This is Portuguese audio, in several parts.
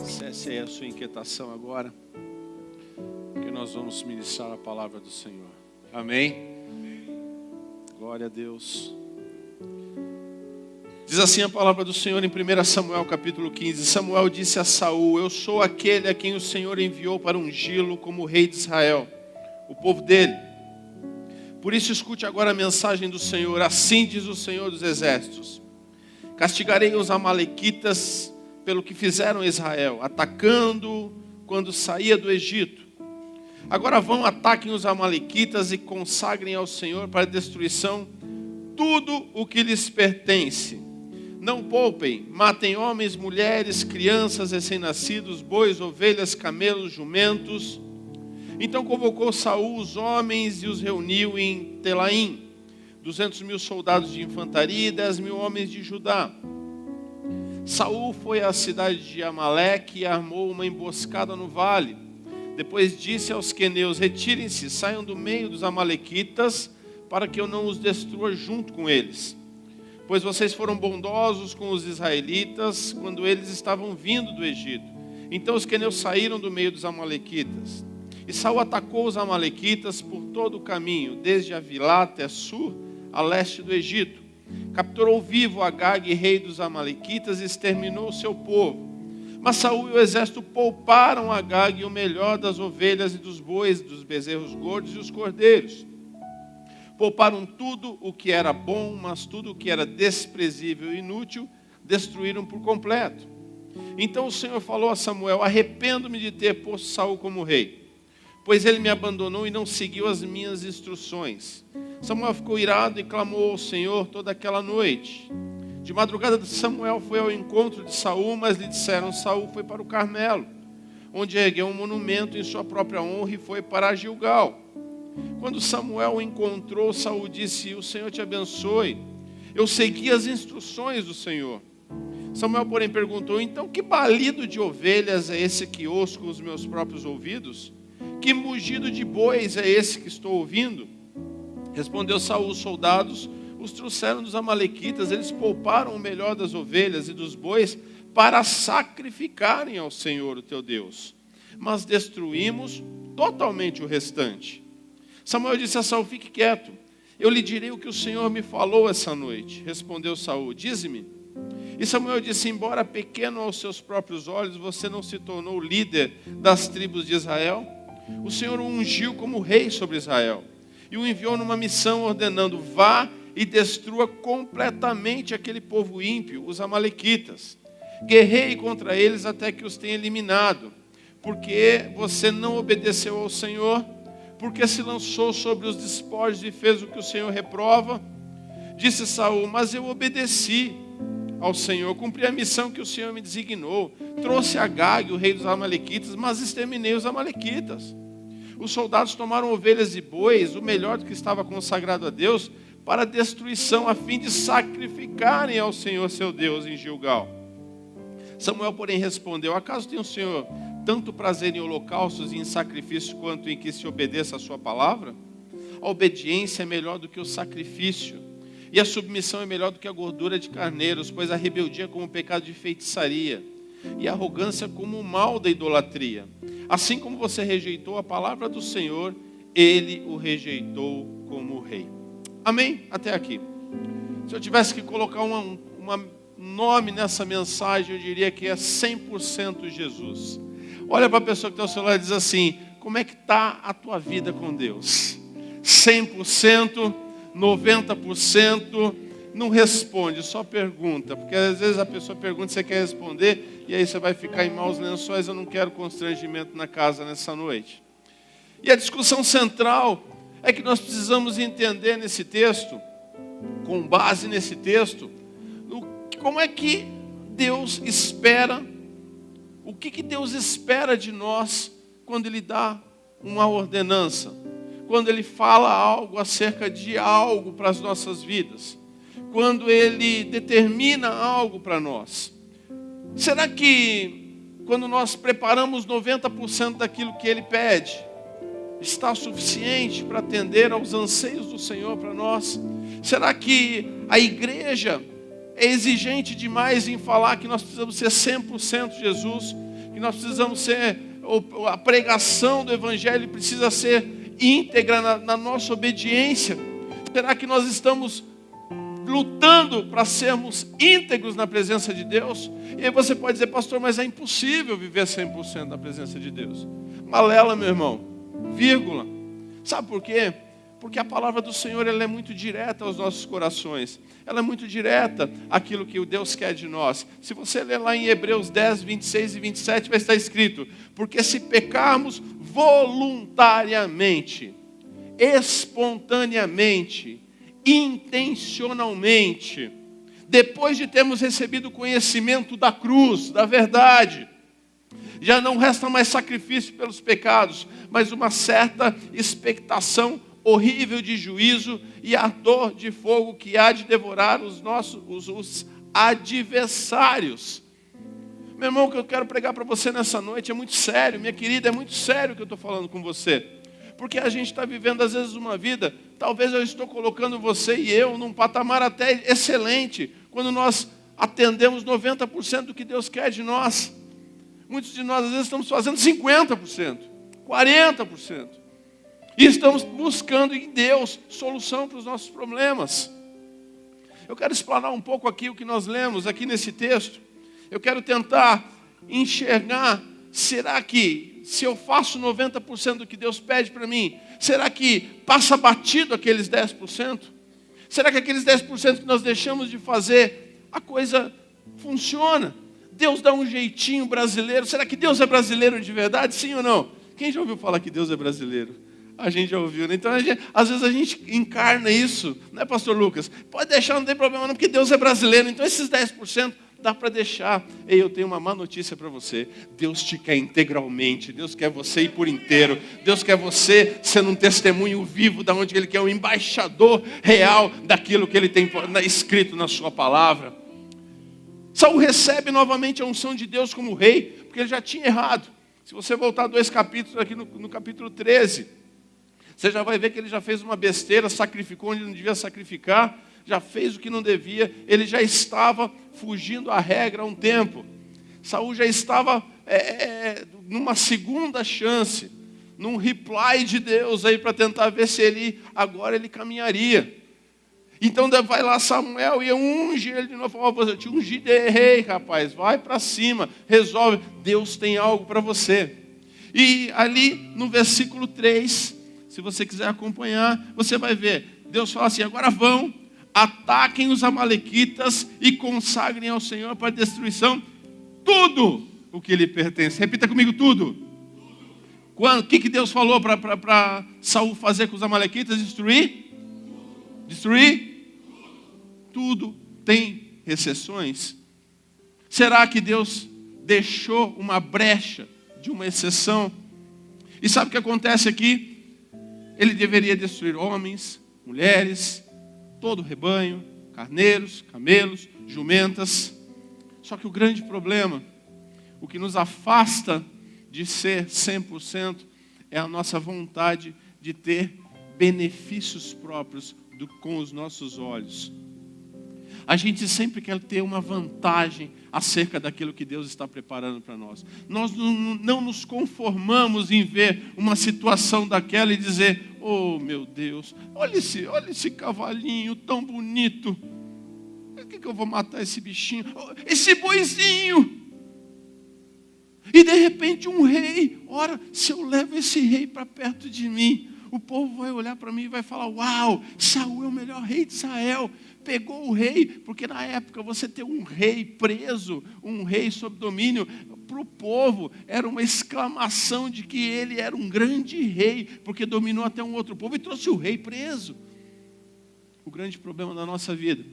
Cesse aí a sua inquietação agora, que nós vamos ministrar a palavra do Senhor. Amém? Glória a Deus. Diz assim a palavra do Senhor em 1 Samuel capítulo 15. Samuel disse a Saul: eu sou aquele a quem o Senhor enviou para ungí-lo como rei de Israel, o povo dele. Por isso escute agora a mensagem do Senhor. Assim diz o Senhor dos exércitos: castigarei os amalequitas pelo que fizeram a Israel, atacando quando saía do Egito. Agora vão, ataquem os amalequitas e consagrem ao Senhor para destruição tudo o que lhes pertence. Não poupem, matem homens, mulheres, crianças, recém-nascidos, bois, ovelhas, camelos, jumentos. Então convocou Saul os homens e os reuniu em Telaim, 200.000 soldados de infantaria e 10.000 homens de Judá. Saul foi à cidade de Amaleque e armou uma emboscada no vale. Depois disse aos queneus: retirem-se, saiam do meio dos amalequitas, para que eu não os destrua junto com eles. Pois vocês foram bondosos com os israelitas quando eles estavam vindo do Egito. Então os queneus saíram do meio dos amalequitas. E Saul atacou os amalequitas por todo o caminho, desde Avilá até Sur, a leste do Egito. Capturou vivo Agag, rei dos amalequitas, e exterminou o seu povo. Mas Saul e o exército pouparam Agag o melhor das ovelhas e dos bois, dos bezerros gordos e os cordeiros. Pouparam tudo o que era bom, mas tudo o que era desprezível e inútil, destruíram por completo. Então o Senhor falou a Samuel: arrependo-me de ter posto Saul como rei, pois ele me abandonou e não seguiu as minhas instruções. Samuel ficou irado e clamou ao Senhor toda aquela noite. De madrugada Samuel foi ao encontro de Saul, mas lhe disseram: Saul foi para o Carmelo, onde ergueu um monumento em sua própria honra, e foi para Gilgal. Quando Samuel o encontrou, Saul disse: o Senhor te abençoe. Eu segui as instruções do Senhor. Samuel, porém, perguntou: então que balido de ovelhas é esse que ouço com os meus próprios ouvidos? Que mugido de bois é esse que estou ouvindo? Respondeu Saul: os soldados os trouxeram dos amalequitas, eles pouparam o melhor das ovelhas e dos bois para sacrificarem ao Senhor, o teu Deus. Mas destruímos totalmente o restante. Samuel disse a Saul: fique quieto, eu lhe direi o que o Senhor me falou essa noite. Respondeu Saul: dize-me. E Samuel disse: embora pequeno aos seus próprios olhos, você não se tornou líder das tribos de Israel? O Senhor o ungiu como rei sobre Israel e o enviou numa missão, ordenando: vá e destrua completamente aquele povo ímpio, os amalequitas. Guerreie contra eles até que os tenha eliminado. Porque você não obedeceu ao Senhor, porque se lançou sobre os despojos e fez o que o Senhor reprova. Disse Saul: mas eu obedeci ao Senhor, cumpri a missão que o Senhor me designou. Trouxe Agag, o rei dos amalequitas, mas exterminei os amalequitas. Os soldados tomaram ovelhas e bois, o melhor do que estava consagrado a Deus, para destruição, a fim de sacrificarem ao Senhor seu Deus em Gilgal. Samuel, porém, respondeu: acaso tem o Senhor tanto prazer em holocaustos e em sacrifícios quanto em que se obedeça a sua palavra? A obediência é melhor do que o sacrifício, e a submissão é melhor do que a gordura de carneiros, pois a rebeldia é como o pecado de feitiçaria, e a arrogância como o mal da idolatria. Assim como você rejeitou a palavra do Senhor, ele o rejeitou como rei. Amém? Até aqui. Se eu tivesse que colocar um nome nessa mensagem, eu diria que é 100% Jesus. Olha para a pessoa que está ao seu lado e diz assim: como é que está a tua vida com Deus? 100%, 90%, não responde, só pergunta. Porque às vezes a pessoa pergunta, você quer responder, e aí você vai ficar em maus lençóis. Eu não quero constrangimento na casa nessa noite. E a discussão central é que nós precisamos entender nesse texto, com base nesse texto, como é que Deus espera, o que Deus espera de nós quando Ele dá uma ordenança, quando Ele fala algo acerca de algo para as nossas vidas, quando Ele determina algo para nós. Será que quando nós preparamos 90% daquilo que Ele pede, está suficiente para atender aos anseios do Senhor para nós? Será que a igreja é exigente demais em falar que nós precisamos ser 100% Jesus, que nós precisamos ser, a pregação do Evangelho precisa ser íntegra na nossa obediência. Será que nós estamos lutando para sermos íntegros na presença de Deus? E aí você pode dizer, pastor, mas é impossível viver 100% na presença de Deus. Malela, meu irmão, vírgula. Sabe por quê? Porque a palavra do Senhor, ela é muito direta aos nossos corações. Ela é muito direta àquilo que o Deus quer de nós. Se você ler lá em Hebreus 10, 26 e 27, vai estar escrito: porque se pecarmos voluntariamente, espontaneamente, intencionalmente, depois de termos recebido o conhecimento da cruz, da verdade, já não resta mais sacrifício pelos pecados, mas uma certa expectação horrível de juízo e ardor de fogo que há de devorar os adversários. Meu irmão, o que eu quero pregar para você nessa noite é muito sério, minha querida, é muito sério o que eu estou falando com você. Porque a gente está vivendo às vezes uma vida, talvez eu estou colocando você e eu num patamar até excelente, quando nós atendemos 90% do que Deus quer de nós. Muitos de nós às vezes estamos fazendo 50%, 40%. E estamos buscando em Deus solução para os nossos problemas. Eu quero explanar um pouco aqui o que nós lemos aqui nesse texto. Eu quero tentar enxergar, será que se eu faço 90% do que Deus pede para mim, será que passa batido aqueles 10%? Será que aqueles 10% que nós deixamos de fazer, a coisa funciona? Deus dá um jeitinho brasileiro. Será que Deus é brasileiro de verdade? Sim ou não? Quem já ouviu falar que Deus é brasileiro? A gente já ouviu, né? Então, às vezes a gente encarna isso, né, pastor Lucas? Pode deixar, não tem problema não, porque Deus é brasileiro. Então, esses 10% dá para deixar. Ei, eu tenho uma má notícia para você. Deus te quer integralmente. Deus quer você ir por inteiro. Deus quer você sendo um testemunho vivo da onde Ele quer, um embaixador real daquilo que Ele tem escrito na sua palavra. Saul recebe novamente a unção de Deus como rei, porque ele já tinha errado. Se você voltar 2 capítulos aqui no capítulo 13... você já vai ver que ele já fez uma besteira, sacrificou onde não devia sacrificar, já fez o que não devia, ele já estava fugindo à regra há um tempo. Saul já estava numa segunda chance, num reply de Deus aí para tentar ver se agora ele caminharia. Então vai lá Samuel e unge ele de novo, falou, eu te ungi de rei, rapaz, vai para cima, resolve, Deus tem algo para você. E ali no versículo 3, se você quiser acompanhar, você vai ver. Deus fala assim, agora vão, ataquem os amalequitas e consagrem ao Senhor para destruição tudo o que lhe pertence. Repita comigo, tudo. O que Deus falou para Saul fazer com os amalequitas? Destruir? Destruir? Tudo. Tem exceções? Será que Deus deixou uma brecha de uma exceção? E sabe o que acontece aqui? Ele deveria destruir homens, mulheres, todo o rebanho, carneiros, camelos, jumentas. Só que o grande problema, o que nos afasta de ser 100%, é a nossa vontade de ter benefícios próprios com os nossos olhos. A gente sempre quer ter uma vantagem acerca daquilo que Deus está preparando para nós. Nós não nos conformamos em ver uma situação daquela e dizer, oh meu Deus, olha esse cavalinho tão bonito. Por que eu vou matar esse bichinho? Esse boizinho. E de repente um rei, ora, se eu levo esse rei para perto de mim, o povo vai olhar para mim e vai falar, uau, Saul é o melhor rei de Israel. Pegou o rei, porque na época você ter um rei preso, um rei sob domínio, para o povo era uma exclamação de que ele era um grande rei, porque dominou até um outro povo e trouxe o rei preso. O grande problema da nossa vida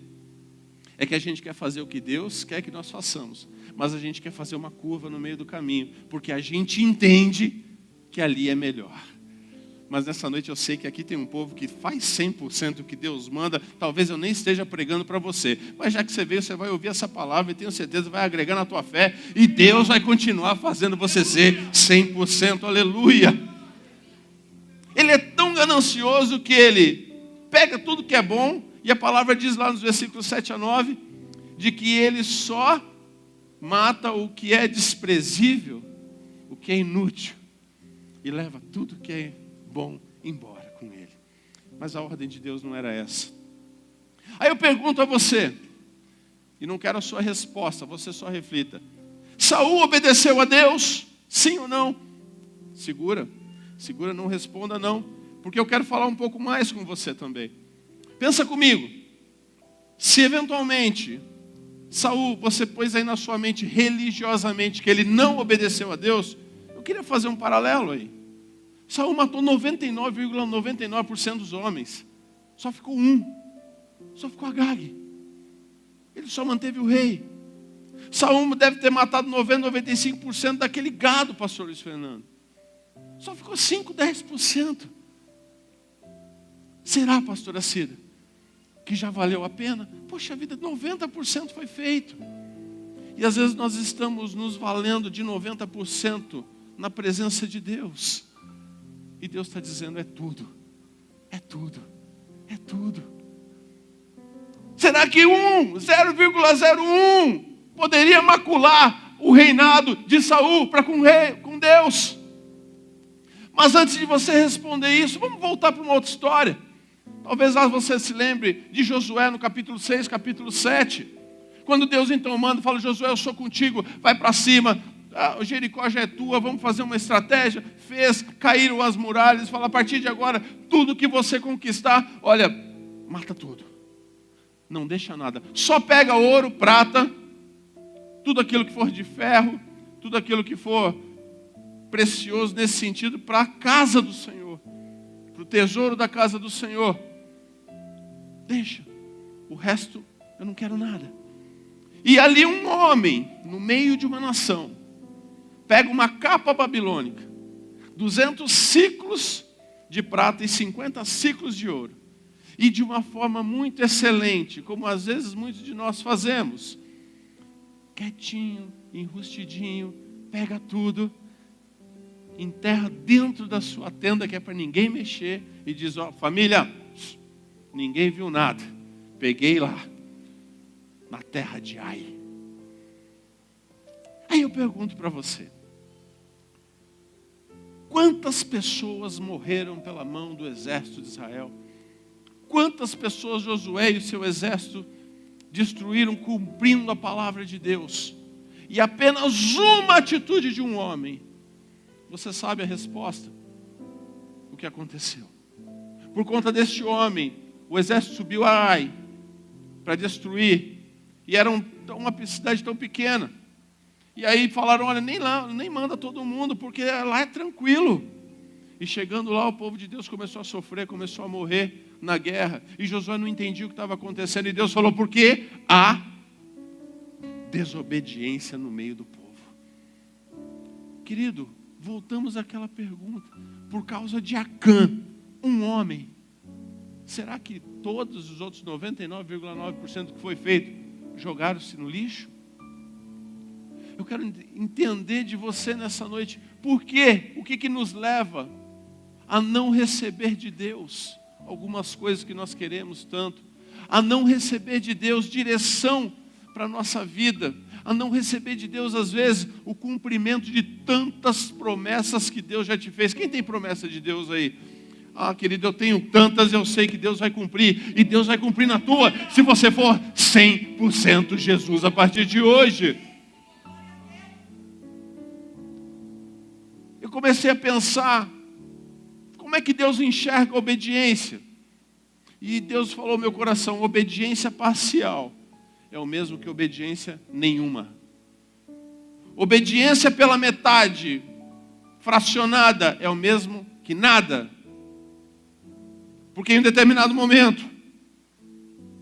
é que a gente quer fazer o que Deus quer que nós façamos, mas a gente quer fazer uma curva no meio do caminho, porque a gente entende que ali é melhor. Mas nessa noite eu sei que aqui tem um povo que faz 100% o que Deus manda. Talvez eu nem esteja pregando para você, mas já que você veio, você vai ouvir essa palavra e tenho certeza vai agregar na tua fé. E Deus vai continuar fazendo você ser 100%, aleluia. Ele é tão ganancioso que ele pega tudo que é bom. E a palavra diz lá nos versículos 7 a 9, de que ele só mata o que é desprezível, o que é inútil, e leva tudo que é bom embora com ele. Mas a ordem de Deus não era essa. Aí eu pergunto a você, e não quero a sua resposta, você só reflita. Saul obedeceu a Deus? Sim ou não? Segura, não responda não, porque eu quero falar um pouco mais com você também. Pensa comigo, se eventualmente Saul, você pôs aí na sua mente religiosamente que ele não obedeceu a Deus, eu queria fazer um paralelo aí. Saul matou 99,99% dos homens, só ficou Agag. Ele só manteve o rei. Saul deve ter matado 95% daquele gado, pastor Luiz Fernando. Só ficou 5, 10%. Será, pastora Cida, que já valeu a pena? Poxa vida, 90% foi feito. E às vezes nós estamos nos valendo de 90% na presença de Deus. E Deus está dizendo, é tudo. Será que 0,01 poderia macular o reinado de Saul para com Deus? Mas antes de você responder isso, vamos voltar para uma outra história. Talvez você se lembre de Josué no capítulo 6, capítulo 7. Quando Deus então manda, fala, Josué, eu sou contigo, vai para cima. O Jericó já é tua, vamos fazer uma estratégia. Caíram as muralhas, fala, a partir de agora, tudo que você conquistar, olha, mata tudo. Não deixa nada. Só pega ouro, prata, tudo aquilo que for de ferro, tudo aquilo que for precioso nesse sentido, para a casa do Senhor, para o tesouro da casa do Senhor. Deixa, o resto eu não quero nada. E ali um homem, no meio de uma nação, pega uma capa babilônica, 200 ciclos de prata e 50 ciclos de ouro, e de uma forma muito excelente, como às vezes muitos de nós fazemos, quietinho, enrustidinho, pega tudo, enterra dentro da sua tenda, que é para ninguém mexer, e diz, ó, família, ninguém viu nada, peguei lá, na terra de Ai. Aí eu pergunto para você, quantas pessoas morreram pela mão do exército de Israel? Quantas pessoas Josué e o seu exército destruíram cumprindo a palavra de Deus? E apenas uma atitude de um homem. Você sabe a resposta? O que aconteceu? Por conta deste homem, o exército subiu a Ai para destruir. E era uma cidade tão pequena. E aí falaram, olha, nem manda todo mundo, porque lá é tranquilo. E chegando lá, o povo de Deus começou a sofrer, começou a morrer na guerra. E Josué não entendia o que estava acontecendo. E Deus falou, por quê? Há desobediência no meio do povo. Querido, voltamos àquela pergunta. Por causa de Acã, um homem, será que todos os outros 99,9% que foi feito jogaram-se no lixo? Eu quero entender de você nessa noite, por quê? O que nos leva a não receber de Deus algumas coisas que nós queremos tanto, a não receber de Deus direção para a nossa vida, a não receber de Deus, às vezes, o cumprimento de tantas promessas que Deus já te fez. Quem tem promessa de Deus aí? Ah, querido, eu tenho tantas, eu sei que Deus vai cumprir, e Deus vai cumprir na tua, se você for 100% Jesus a partir de hoje. Eu comecei a pensar, como é que Deus enxerga a obediência? E Deus falou ao meu coração, obediência parcial é o mesmo que obediência nenhuma. Obediência pela metade, fracionada, é o mesmo que nada. Porque em um determinado momento,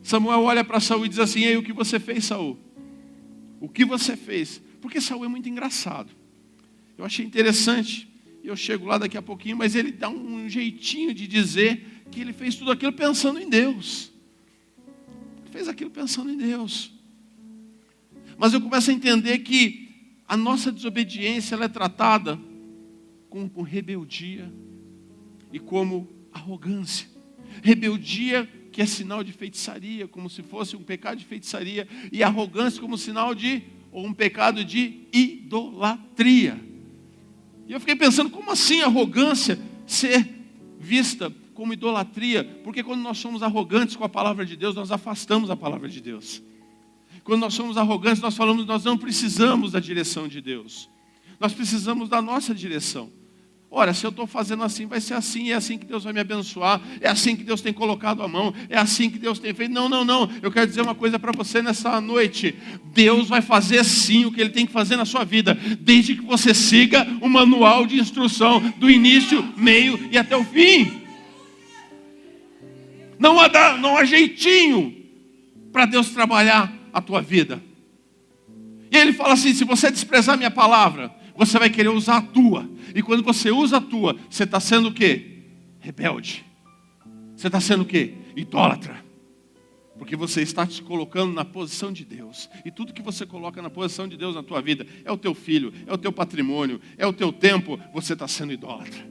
Samuel olha para Saul e diz assim, ei, o que você fez, Saul? O que você fez? Porque Saul é muito engraçado. Eu achei interessante, eu chego lá daqui a pouquinho, mas ele dá um jeitinho de dizer que ele fez tudo aquilo pensando em Deus. Ele fez aquilo pensando em Deus. Mas eu começo a entender que a nossa desobediência ela é tratada como rebeldia e como arrogância. Rebeldia que é sinal de feitiçaria, como se fosse um pecado de feitiçaria, e arrogância como sinal de, ou um pecado de idolatria. E eu fiquei pensando, como assim arrogância ser vista como idolatria? Porque quando nós somos arrogantes com a palavra de Deus, nós afastamos a palavra de Deus. Quando nós somos arrogantes, nós falamos, nós não precisamos da direção de Deus. Nós precisamos da nossa direção. Ora, se eu estou fazendo assim, vai ser assim, é assim que Deus vai me abençoar, é assim que Deus tem colocado a mão, é assim que Deus tem feito. Não, não, não. Eu quero dizer uma coisa para você nessa noite. Deus vai fazer sim o que Ele tem que fazer na sua vida, desde que você siga o manual de instrução, do início, meio e até o fim. Não há jeitinho para Deus trabalhar a tua vida. E Ele fala assim, se você desprezar minha palavra, você vai querer usar a tua. E quando você usa a tua, você está sendo o quê? Rebelde. Você está sendo o quê? Idólatra. Porque você está se colocando na posição de Deus. E tudo que você coloca na posição de Deus na tua vida, é o teu filho, é o teu patrimônio, é o teu tempo, você está sendo idólatra.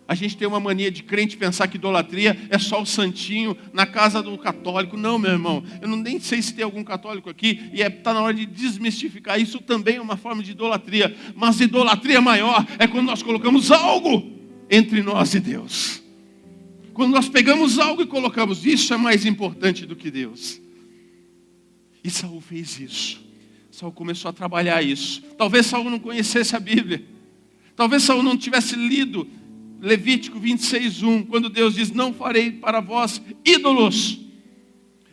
A gente tem uma mania de crente pensar que idolatria é só o santinho na casa do católico. Não, meu irmão, eu nem sei se tem algum católico aqui, e está na hora de desmistificar. Isso também é uma forma de idolatria. Mas idolatria maior é quando nós colocamos algo entre nós e Deus. Quando nós pegamos algo e colocamos, isso é mais importante do que Deus. E Saul fez isso. Saul começou a trabalhar isso. Talvez Saul não conhecesse a Bíblia. Talvez Saul não tivesse lido Levítico 26:1, quando Deus diz, não farei para vós ídolos,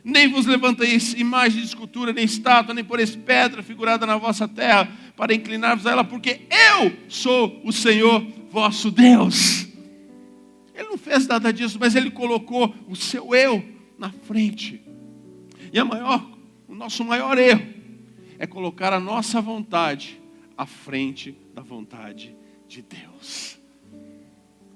nem vos levanteis imagem de escultura, nem estátua, nem poreis pedra figurada na vossa terra, para inclinar-vos a ela, porque eu sou o Senhor vosso Deus. Ele não fez nada disso, mas ele colocou o seu eu na frente. E o nosso maior erro é colocar a nossa vontade à frente da vontade de Deus.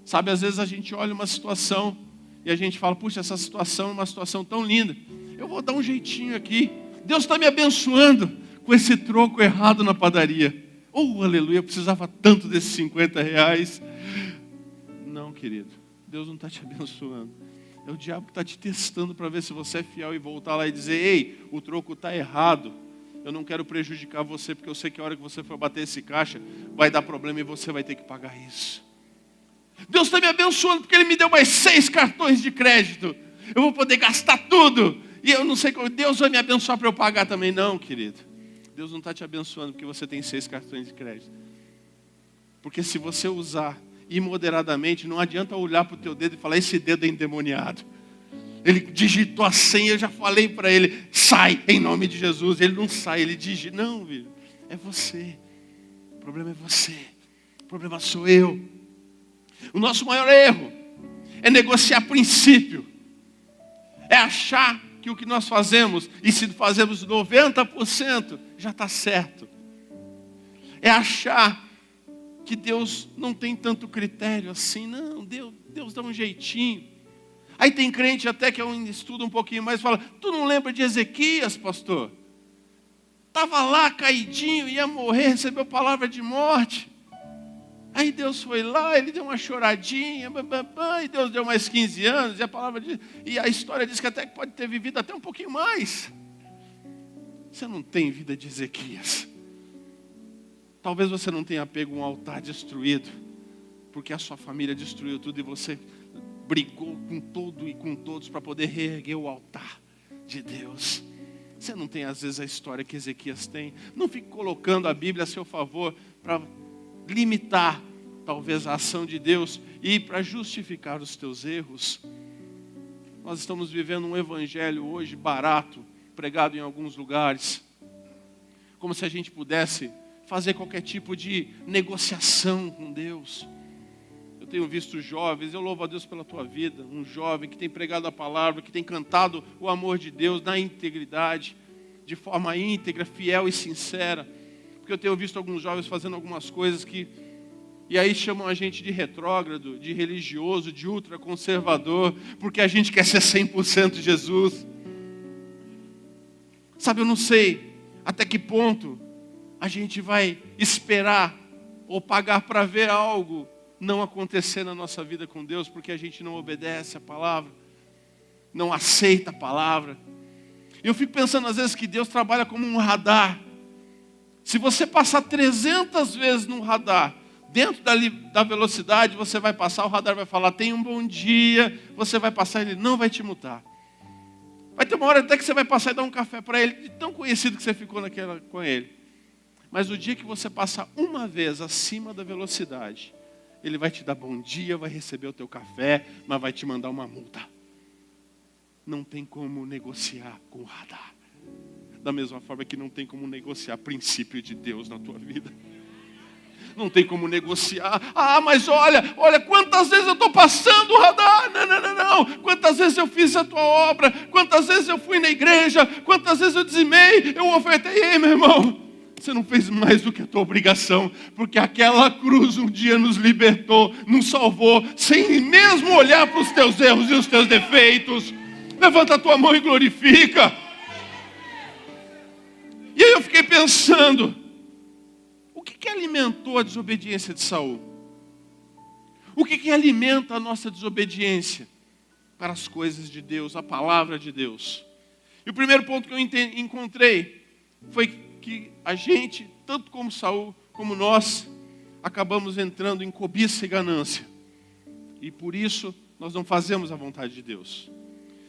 Sabe, às vezes a gente olha uma situação e a gente fala, puxa, essa situação é uma situação tão linda. Eu vou dar um jeitinho aqui. Deus está me abençoando com esse troco errado na padaria. Oh, aleluia, eu precisava tanto desses 50 reais. Não, querido, Deus não está te abençoando. É o diabo que está te testando para ver se você é fiel e voltar lá e dizer, ei, o troco está errado. Eu não quero prejudicar você, porque eu sei que a hora que você for bater esse caixa, vai dar problema e você vai ter que pagar isso. Deus está me abençoando porque Ele me deu mais 6 cartões de crédito. Eu vou poder gastar tudo. E eu não sei como. Deus vai me abençoar para eu pagar também. Não, querido. Deus não está te abençoando porque você tem 6 cartões de crédito. Porque se você usar imoderadamente, não adianta olhar para o teu dedo e falar, esse dedo é endemoniado. Ele digitou a senha, eu já falei para ele, sai em nome de Jesus. Ele não sai, ele digita. Não, filho, é você. O problema é você. O problema sou eu. O nosso maior erro é negociar princípio. É achar que o que nós fazemos, e se fazemos 90%, já está certo. É achar que Deus não tem tanto critério assim. Não, Deus dá um jeitinho. Aí tem crente até que estuda um pouquinho mais e fala, tu não lembra de Ezequias, pastor? Estava lá caidinho, ia morrer, recebeu palavra de morte. Aí Deus foi lá, ele deu uma choradinha, e Deus deu mais 15 anos, e a história diz que até que pode ter vivido até um pouquinho mais. Você não tem vida de Ezequias. Talvez você não tenha pego um altar destruído, porque a sua família destruiu tudo e você brigou com todo e com todos para poder reerguer o altar de Deus. Você não tem às vezes a história que Ezequias tem. Não fique colocando a Bíblia a seu favor para limitar talvez a ação de Deus e para justificar os teus erros. Nós estamos vivendo um evangelho hoje barato, pregado em alguns lugares, como se a gente pudesse fazer qualquer tipo de negociação com Deus. Eu tenho visto jovens, eu louvo a Deus pela tua vida, um jovem que tem pregado a palavra, que tem cantado o amor de Deus na integridade, de forma íntegra, fiel e sincera. Porque eu tenho visto alguns jovens fazendo algumas coisas e aí chamam a gente de retrógrado, de religioso, de ultraconservador, porque a gente quer ser 100% Jesus. Sabe, eu não sei até que ponto a gente vai esperar ou pagar para ver algo não acontecer na nossa vida com Deus, porque a gente não obedece a palavra. não aceita a palavra. E eu fico pensando às vezes que Deus trabalha como um radar. Se você passar 300 vezes no radar, dentro da velocidade, você vai passar, o radar vai falar, tenha um bom dia, você vai passar, ele não vai te multar. Vai ter uma hora até que você vai passar e dar um café para ele, de tão conhecido que você ficou com ele. Mas o dia que você passar uma vez acima da velocidade, ele vai te dar bom dia, vai receber o teu café, mas vai te mandar uma multa. Não tem como negociar com o radar. Da mesma forma que não tem como negociar princípio de Deus na tua vida. Não tem como negociar. Mas olha quantas vezes eu estou passando o radar. Não. Quantas vezes eu fiz a tua obra. Quantas vezes eu fui na igreja. Quantas vezes eu dizimei. Eu ofertei. Ei, meu irmão, você não fez mais do que a tua obrigação. Porque aquela cruz um dia nos libertou, nos salvou, sem mesmo olhar para os teus erros e os teus defeitos. Levanta a tua mão e glorifica. E aí eu fiquei pensando, o que alimentou a desobediência de Saul? O que alimenta a nossa desobediência para as coisas de Deus, a palavra de Deus? E o primeiro ponto que eu encontrei foi que a gente, tanto como Saul, como nós, acabamos entrando em cobiça e ganância. E por isso nós não fazemos a vontade de Deus.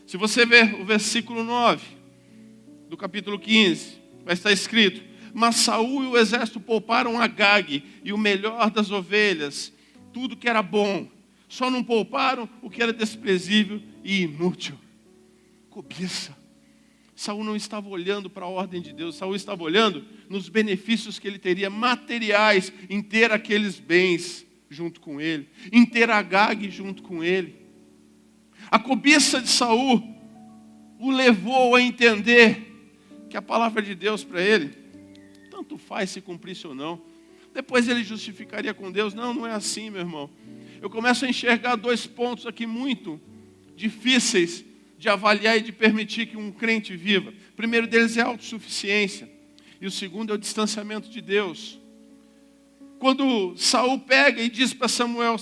Se você ver o versículo 9 do capítulo 15, vai estar escrito: mas Saul e o exército pouparam Agag e o melhor das ovelhas, tudo que era bom. Só não pouparam o que era desprezível e inútil. Cobiça. Saul não estava olhando para a ordem de Deus. Saul estava olhando nos benefícios que ele teria materiais em ter aqueles bens junto com ele, em ter Agag junto com ele. A cobiça de Saul o levou a entender que a palavra de Deus para ele, tanto faz se cumprisse ou não. Depois ele justificaria com Deus. Não é assim, meu irmão. Eu começo a enxergar 2 pontos aqui muito difíceis de avaliar e de permitir que um crente viva. O primeiro deles é a autossuficiência. E o segundo é o distanciamento de Deus. Quando Saul pega e diz para Samuel,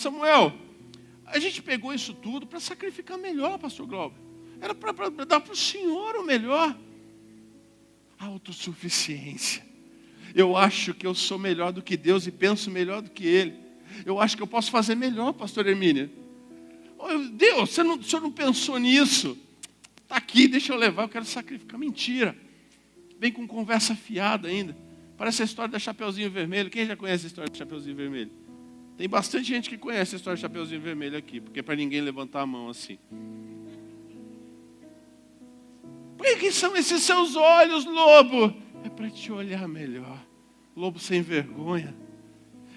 a gente pegou isso tudo para sacrificar melhor, pastor Glauber. Era para dar para o Senhor o melhor. Autossuficiência. Eu acho que eu sou melhor do que Deus e penso melhor do que Ele. Eu acho que eu posso fazer melhor, pastor Hermínia. Deus, o senhor não pensou nisso? Está aqui, deixa eu levar, eu quero sacrificar. Mentira. Vem com conversa fiada ainda. Parece a história da Chapeuzinho Vermelho. Quem já conhece a história do Chapeuzinho Vermelho? Tem bastante gente que conhece a história do Chapeuzinho Vermelho aqui, porque é para ninguém levantar a mão assim. Por que são esses seus olhos, lobo? É para te olhar melhor. Lobo sem vergonha.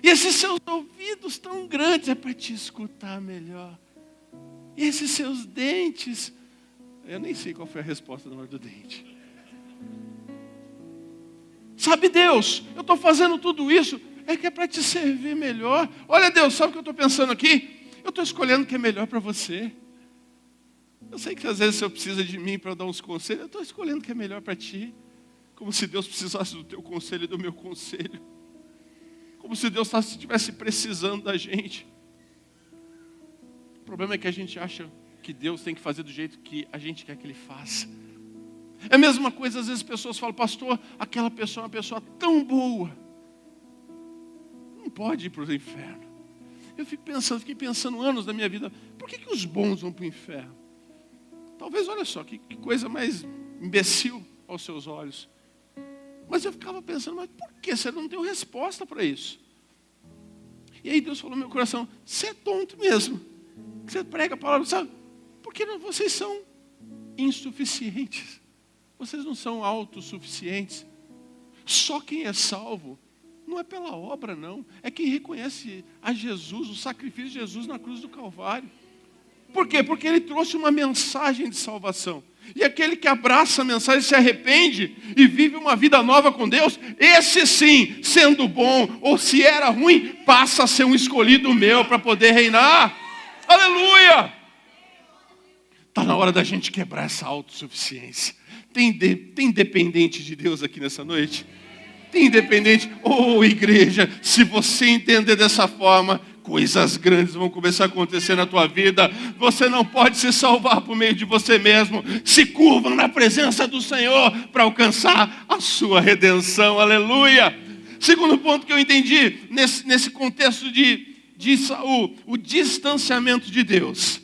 E esses seus ouvidos tão grandes é para te escutar melhor. E esses seus dentes, eu nem sei qual foi a resposta na hora do dente. Sabe, Deus, eu estou fazendo tudo isso, é que é para te servir melhor. Olha, Deus, sabe o que eu estou pensando aqui? Eu estou escolhendo o que é melhor para você. Eu sei que às vezes você precisa de mim para dar uns conselhos. Eu estou escolhendo o que é melhor para ti. Como se Deus precisasse do teu conselho e do meu conselho. Como se Deus estivesse precisando da gente. O problema é que a gente acha que Deus tem que fazer do jeito que a gente quer que Ele faça. É a mesma coisa, às vezes pessoas falam, pastor, aquela pessoa é uma pessoa tão boa. Não pode ir para o inferno. Eu fiquei pensando anos da minha vida, por que os bons vão para o inferno? Talvez, olha só, que coisa mais imbecil aos seus olhos. Mas eu ficava pensando, mas por que você não tem resposta para isso? E aí Deus falou no meu coração, você é tonto mesmo. Você prega a palavra, sabe? Porque vocês são insuficientes. Vocês não são autossuficientes. Só quem é salvo não é pela obra, não. É quem reconhece a Jesus, o sacrifício de Jesus na cruz do Calvário. Por quê? Porque Ele trouxe uma mensagem de salvação. E aquele que abraça a mensagem, se arrepende e vive uma vida nova com Deus, esse sim, sendo bom, ou se era ruim, passa a ser um escolhido meu para poder reinar. Aleluia! Está na hora da gente quebrar essa autossuficiência. Tem dependente de Deus aqui nessa noite? Tem dependente? Igreja, se você entender dessa forma, coisas grandes vão começar a acontecer na tua vida. Você não pode se salvar por meio de você mesmo. Se curva na presença do Senhor para alcançar a sua redenção. Aleluia! Segundo ponto que eu entendi nesse contexto de Saul, o distanciamento de Deus.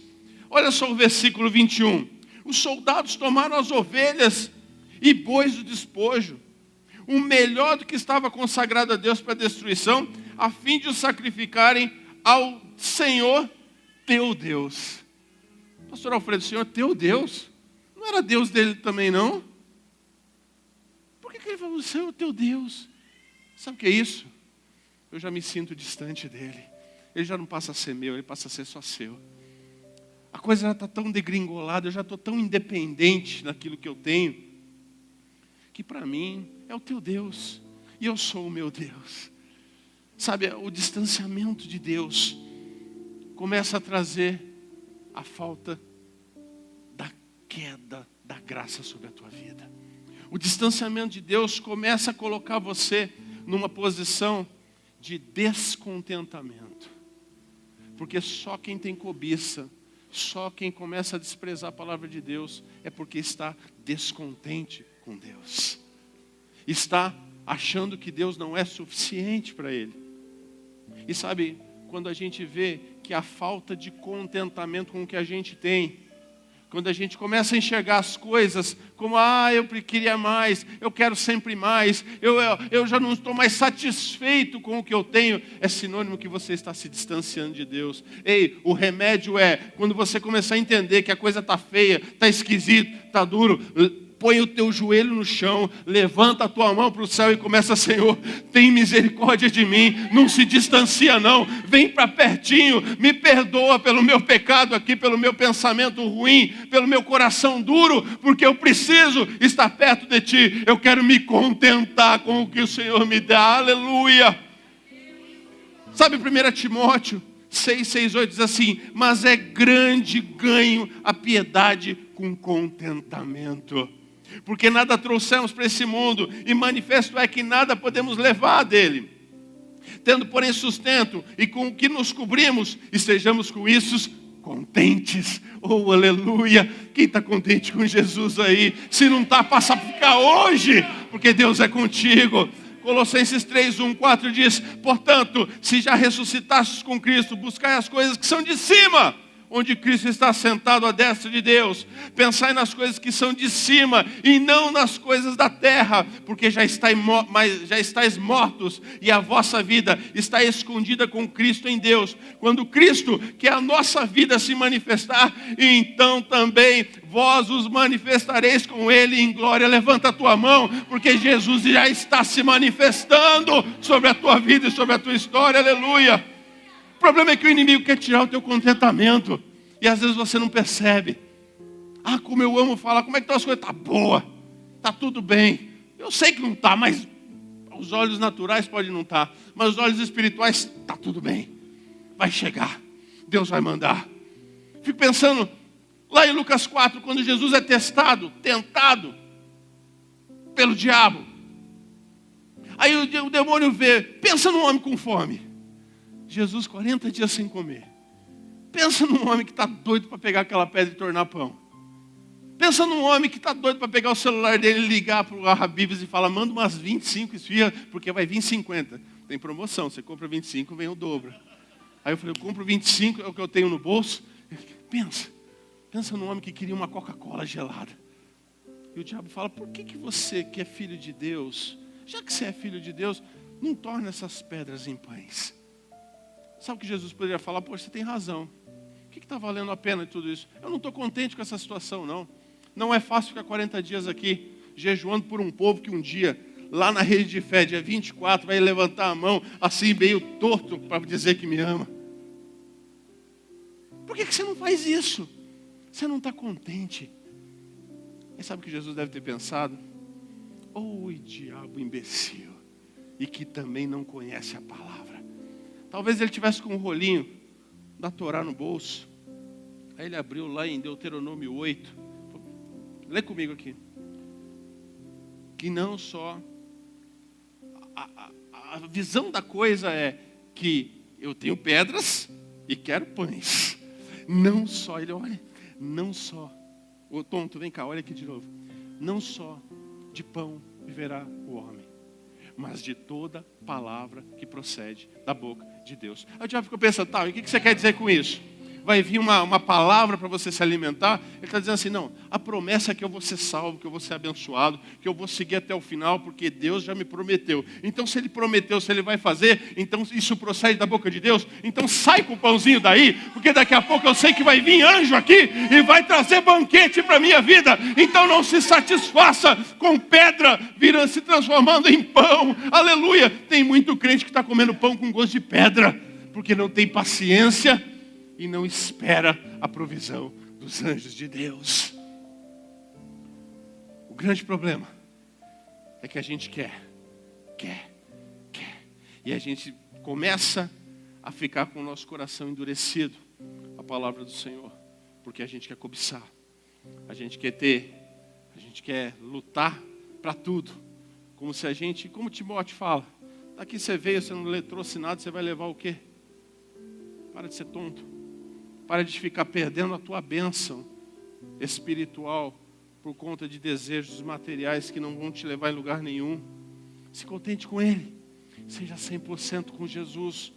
Olha só o versículo 21. Os soldados tomaram as ovelhas e bois do despojo, o melhor do que estava consagrado a Deus para destruição, a fim de os sacrificarem ao Senhor teu Deus. Pastor Alfredo, o Senhor teu Deus? Não era Deus dele também, não? Por que ele falou, o Senhor teu Deus? Sabe o que é isso? Eu já me sinto distante dele. Ele já não passa a ser meu, ele passa a ser só seu. A coisa já está tão degringolada, eu já estou tão independente daquilo que eu tenho, que para mim é o teu Deus, e eu sou o meu Deus. Sabe, o distanciamento de Deus começa a trazer a falta da queda da graça sobre a tua vida. O distanciamento de Deus começa a colocar você numa posição de descontentamento. Porque só quem tem cobiça, só quem começa a desprezar a palavra de Deus é porque está descontente com Deus. Está achando que Deus não é suficiente para ele. E sabe, quando a gente vê que a falta de contentamento com o que a gente tem, quando a gente começa a enxergar as coisas como, eu queria mais, eu quero sempre mais, eu já não estou mais satisfeito com o que eu tenho, é sinônimo que você está se distanciando de Deus. Ei, o remédio é, quando você começar a entender que a coisa está feia, está esquisito, está duro, põe o teu joelho no chão, levanta a tua mão para o céu e começa, Senhor, tem misericórdia de mim, não se distancia não, vem para pertinho, me perdoa pelo meu pecado aqui, pelo meu pensamento ruim, pelo meu coração duro, porque eu preciso estar perto de Ti, eu quero me contentar com o que o Senhor me dá, aleluia. Sabe 1 Timóteo 6:8 diz assim, mas é grande ganho a piedade com contentamento. Porque nada trouxemos para esse mundo, e manifesto é que nada podemos levar dele. Tendo, porém, sustento, e com o que nos cobrimos, estejamos com isso contentes. Oh, aleluia! Quem está contente com Jesus aí? Se não está, passa a ficar hoje, porque Deus é contigo. Colossenses 3:1-4 diz, portanto, se já ressuscitastes com Cristo, buscai as coisas que são de cima, onde Cristo está sentado à destra de Deus. Pensai nas coisas que são de cima e não nas coisas da terra, porque já estáis mortos e a vossa vida está escondida com Cristo em Deus. Quando Cristo, que é a nossa vida, se manifestar, então também vós os manifestareis com Ele em glória. Levanta a tua mão, porque Jesus já está se manifestando sobre a tua vida e sobre a tua história, aleluia. O problema é que o inimigo quer tirar o teu contentamento. E às vezes você não percebe. Como eu amo falar, como é que estão as coisas? Está boa, está tudo bem. Eu sei que não está, mas os olhos naturais podem não estar. Mas os olhos espirituais, está tudo bem. Vai chegar, Deus vai mandar. Fico pensando, lá em Lucas 4, quando Jesus é tentado pelo diabo. Aí o demônio vê, pensa num homem com fome. Jesus 40 dias sem comer. Pensa num homem que está doido para pegar aquela pedra e tornar pão. Pensa num homem que está doido para pegar o celular dele e ligar para o Habib's e falar, manda umas 25 esfirras, porque vai vir 50. Tem promoção, você compra 25, vem o dobro. Aí eu falei, eu compro 25, é o que eu tenho no bolso. Pensa num homem que queria uma Coca-Cola gelada. E o diabo fala, por que você que é filho de Deus, já que você é filho de Deus, não torna essas pedras em pães? Sabe o que Jesus poderia falar? Poxa, você tem razão. O que está valendo a pena de tudo isso? Eu não estou contente com essa situação, não. Não é fácil ficar 40 dias aqui, jejuando por um povo que um dia, lá na rede de fé, dia 24, vai levantar a mão, assim, meio torto, para dizer que me ama. Por que você não faz isso? Você não está contente. E sabe o que Jesus deve ter pensado? Diabo imbecil, e que também não conhece a palavra. Talvez ele tivesse com um rolinho da Torá no bolso. Aí ele abriu lá em Deuteronômio 8. Lê comigo aqui. Que não só... A visão da coisa é que eu tenho pedras e quero pães. Não só, ele olha, não só. Ô tonto, vem cá, olha aqui de novo. Não só de pão viverá o homem, mas de toda palavra que procede da boca de Deus. Aí o diabo ficou pensando, tá, e o que você quer dizer com isso? Vai vir uma palavra para você se alimentar? Ele está dizendo assim, não, a promessa é que eu vou ser salvo, que eu vou ser abençoado, que eu vou seguir até o final, porque Deus já me prometeu. Então se Ele prometeu, se Ele vai fazer, então isso procede da boca de Deus, então sai com o pãozinho daí, porque daqui a pouco eu sei que vai vir anjo aqui e vai trazer banquete para a minha vida. Então não se satisfaça com pedra se transformando em pão. Aleluia! Tem muito crente que está comendo pão com gosto de pedra, porque não tem paciência e não espera a provisão dos anjos de Deus. O grande problema é que a gente quer. E a gente começa a ficar com o nosso coração endurecido a palavra do Senhor. Porque a gente quer cobiçar. A gente quer ter. A gente quer lutar para tudo. Como se a gente, como Timóteo fala, daqui você veio, você não trouxe nada, você vai levar o quê? Para de ser tonto. Para de ficar perdendo a tua bênção espiritual por conta de desejos materiais que não vão te levar em lugar nenhum. Se contente com Ele. Seja 100% com Jesus.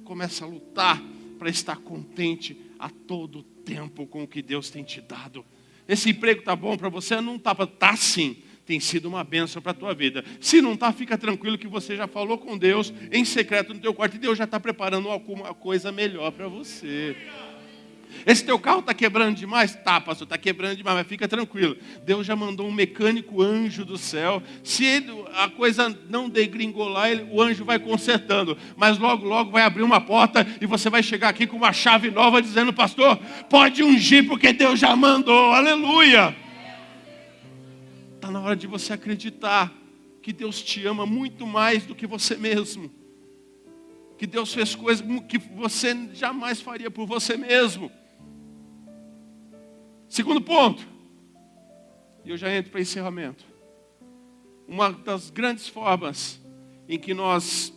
Começa a lutar para estar contente a todo tempo com o que Deus tem te dado. Esse emprego está bom para você? Não está? Está sim. Tem sido uma bênção para a tua vida. Se não está, fica tranquilo que você já falou com Deus em secreto no teu quarto e Deus já está preparando alguma coisa melhor para você. Esse teu carro está quebrando demais? Tá, pastor, está quebrando demais, mas fica tranquilo. Deus já mandou um mecânico anjo do céu. Se a coisa não degringolar, o anjo vai consertando. Mas logo, logo vai abrir uma porta e você vai chegar aqui com uma chave nova dizendo, pastor, pode ungir porque Deus já mandou. Aleluia! Está na hora de você acreditar que Deus te ama muito mais do que você mesmo. Que Deus fez coisas que você jamais faria por você mesmo. Segundo ponto, e eu já entro para encerramento. Uma das grandes formas em que nós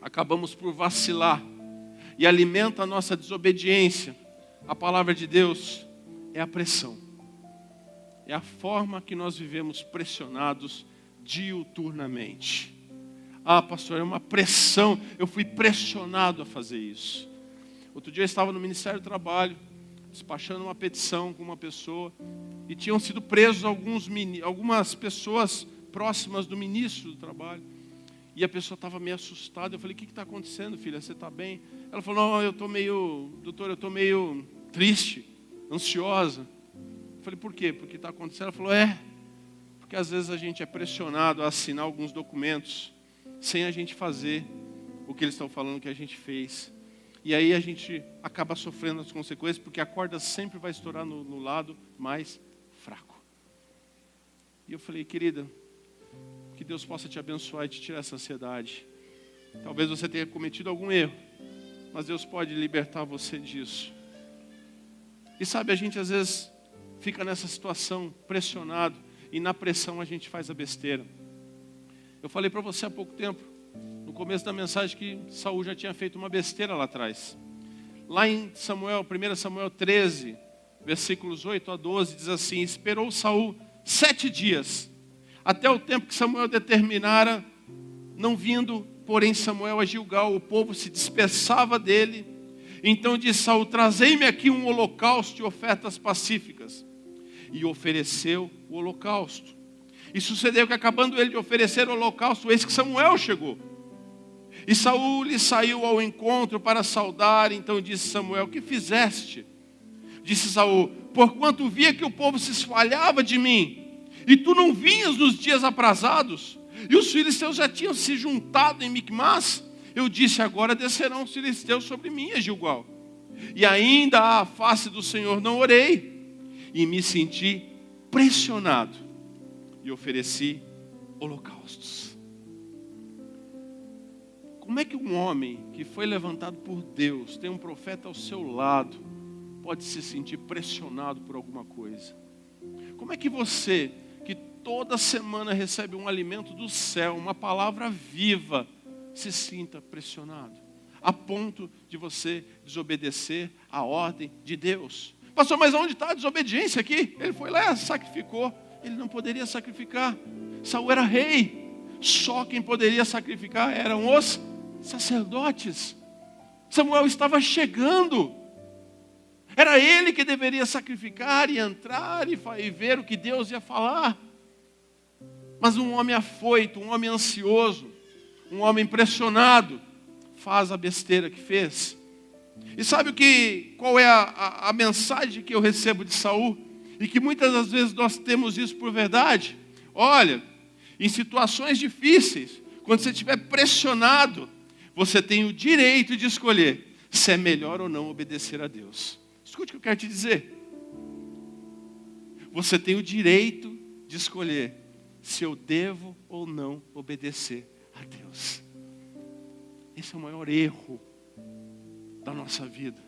acabamos por vacilar e alimenta a nossa desobediência à palavra de Deus é a pressão. É a forma que nós vivemos pressionados diuturnamente. Ah, pastor, é uma pressão, eu fui pressionado a fazer isso. Outro dia eu estava no Ministério do Trabalho, despachando uma petição com uma pessoa, e tinham sido presos algumas pessoas próximas do ministro do trabalho. E a pessoa estava meio assustada. Eu falei, o que está acontecendo, filha? Você está bem? Ela falou, não, doutor, eu estou meio triste, ansiosa. Eu falei, por quê? Porque está acontecendo? Ela falou, porque às vezes a gente é pressionado a assinar alguns documentos sem a gente fazer o que eles estão falando que a gente fez. E aí a gente acaba sofrendo as consequências, porque a corda sempre vai estourar no lado mais fraco. E eu falei, querida, que Deus possa te abençoar e te tirar essa ansiedade. Talvez você tenha cometido algum erro, mas Deus pode libertar você disso. E sabe, a gente às vezes fica nessa situação pressionado, e na pressão a gente faz a besteira. Eu falei para você há pouco tempo, no começo da mensagem, que Saul já tinha feito uma besteira lá atrás. Lá em 1 Samuel 13, versículos 8 a 12, diz assim, esperou Saul 7 dias, até o tempo que Samuel determinara, não vindo, porém, Samuel a Gilgal, o povo se dispersava dele. Então disse Saul, trazei-me aqui um holocausto e ofertas pacíficas. E ofereceu o holocausto. E sucedeu que, acabando ele de oferecer o holocausto, eis que Samuel chegou. E Saul lhe saiu ao encontro para saudar. Então disse Samuel, que fizeste? Disse Saul, porquanto via que o povo se espalhava de mim, e tu não vinhas nos dias aprazados, e os filisteus já tinham se juntado em Micmas, eu disse, agora descerão os filisteus sobre mim, a Gilgal. E ainda à face do Senhor não orei, e me senti pressionado, e ofereci holocaustos. Como é que um homem que foi levantado por Deus, tem um profeta ao seu lado, pode se sentir pressionado por alguma coisa? Como é que você, que toda semana recebe um alimento do céu, uma palavra viva, se sinta pressionado? a ponto de você desobedecer a ordem de Deus. Pastor, mas onde está a desobediência aqui? Ele foi lá, sacrificou. Ele não poderia sacrificar. Saul era rei. Só quem poderia sacrificar eram os sacerdotes. Samuel estava chegando. Era ele que deveria sacrificar e entrar e ver o que Deus ia falar. Mas um homem afoito, um homem ansioso, um homem pressionado, faz a besteira que fez. E sabe qual é a mensagem que eu recebo de Saul? E que muitas das vezes nós temos isso por verdade. Olha, em situações difíceis, quando você estiver pressionado, você tem o direito de escolher se é melhor ou não obedecer a Deus. Escute o que eu quero te dizer. Você tem o direito de escolher se eu devo ou não obedecer a Deus. Esse é o maior erro da nossa vida.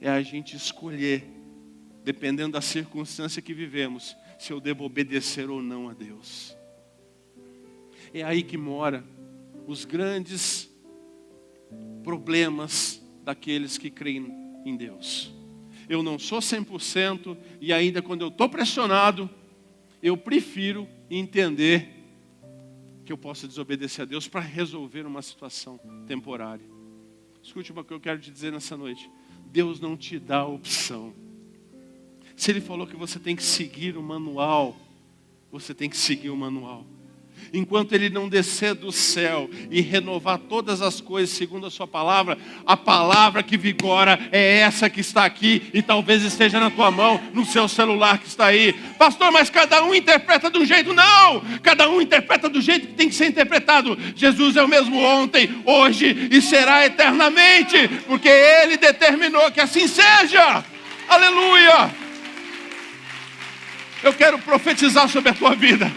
É a gente escolher, dependendo da circunstância que vivemos, se eu devo obedecer ou não a Deus. É aí que mora os grandes problemas daqueles que creem em Deus. Eu não sou 100% e ainda quando eu estou pressionado, eu prefiro entender que eu posso desobedecer a Deus para resolver uma situação temporária. Escute o que eu quero te dizer nessa noite. Deus não te dá a opção. Se Ele falou que você tem que seguir o manual, você tem que seguir o manual. Enquanto Ele não descer do céu e renovar todas as coisas segundo a sua palavra, a palavra que vigora é essa que está aqui e talvez esteja na tua mão, no seu celular que está aí. Pastor, mas cada um interpreta de um jeito. Não! Cada um interpreta do jeito que tem que ser interpretado. Jesus é o mesmo ontem, hoje e será eternamente, porque Ele determinou que assim seja. Aleluia! Eu quero profetizar sobre a tua vida.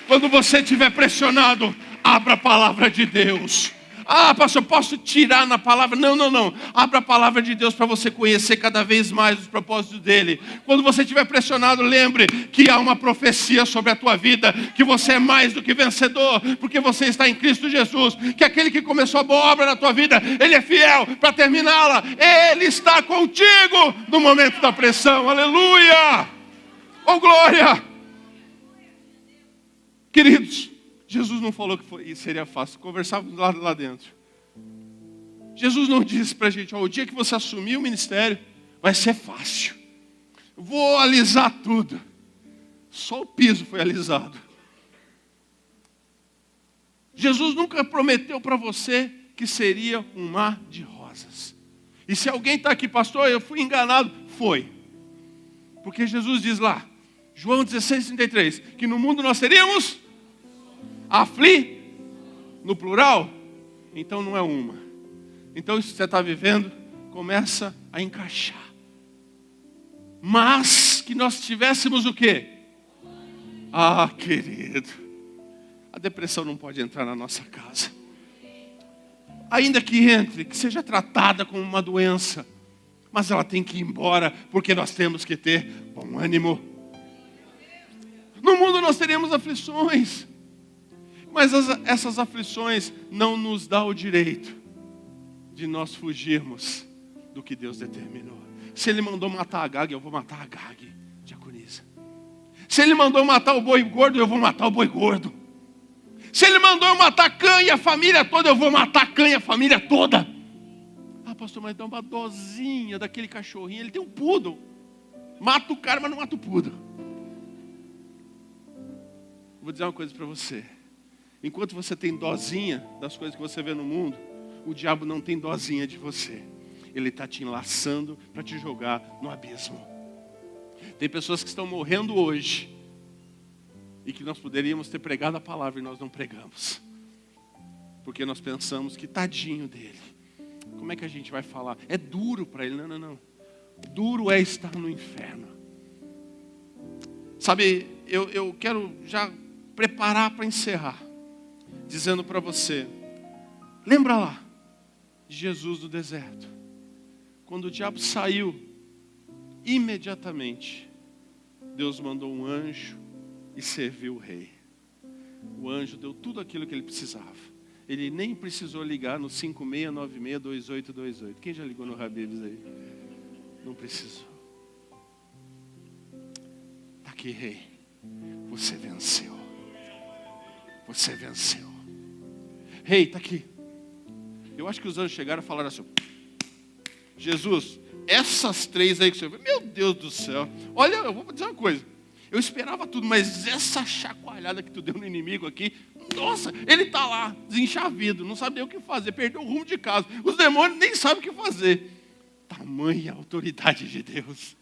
Quando você estiver pressionado, abra a palavra de Deus. Ah, pastor, posso tirar na palavra? Não. Abra a palavra de Deus para você conhecer cada vez mais os propósitos dEle. Quando você estiver pressionado, lembre que há uma profecia sobre a tua vida, que você é mais do que vencedor, porque você está em Cristo Jesus, que aquele que começou a boa obra na tua vida, Ele é fiel para terminá-la. Ele está contigo no momento da pressão. Aleluia! Oh, glória! Queridos, Jesus não falou que seria fácil. Conversávamos lá dentro. Jesus não disse para a gente, o dia que você assumir o ministério, vai ser fácil. Vou alisar tudo. Só o piso foi alisado. Jesus nunca prometeu para você que seria um mar de rosas. E se alguém está aqui, pastor, eu fui enganado, foi. Porque Jesus diz lá, João 16:33, que no mundo nós teríamos no plural. Então não é uma. Então isso que você está vivendo começa a encaixar. Mas que nós tivéssemos o quê? Ah, querido, a depressão não pode entrar na nossa casa. Ainda que entre, que seja tratada como uma doença, mas ela tem que ir embora, porque nós temos que ter bom ânimo. No mundo nós teremos aflições, mas essas aflições não nos dão o direito de nós fugirmos do que Deus determinou. Se Ele mandou matar Agag, eu vou matar Agag, diaconisa. Se Ele mandou matar o boi gordo, eu vou matar o boi gordo. Se Ele mandou eu matar Cã e a família toda, eu vou matar Cã e a família toda. Ah, pastor, mas dá uma dosinha daquele cachorrinho, ele tem um poodle. Mata o cara, mas não mata o poodle. Vou dizer uma coisa para você. Enquanto você tem dosinha das coisas que você vê no mundo, o diabo não tem dosinha de você. Ele está te enlaçando para te jogar no abismo. Tem pessoas que estão morrendo hoje e que nós poderíamos ter pregado a palavra e nós não pregamos. Porque nós pensamos que tadinho dele. Como é que a gente vai falar? É duro para ele. Não. Duro é estar no inferno. Sabe, eu quero já preparar para encerrar, dizendo para você, lembra lá de Jesus no deserto, quando o diabo saiu, imediatamente Deus mandou um anjo e serviu o rei. O anjo deu tudo aquilo que ele precisava. Ele nem precisou ligar no 56962828. Quem já ligou no Habib's aí? Não precisou. Tá aqui, rei. Você venceu. Você venceu. Rei, tá aqui. Eu acho que os anjos chegaram e falaram assim: Jesus, essas 3 aí que você vê, meu Deus do céu. Olha, eu vou dizer uma coisa. Eu esperava tudo, mas essa chacoalhada que tu deu no inimigo aqui, nossa, ele está lá, desenchavido, não sabe nem o que fazer, perdeu o rumo de casa. Os demônios nem sabem o que fazer. Tamanha autoridade de Deus.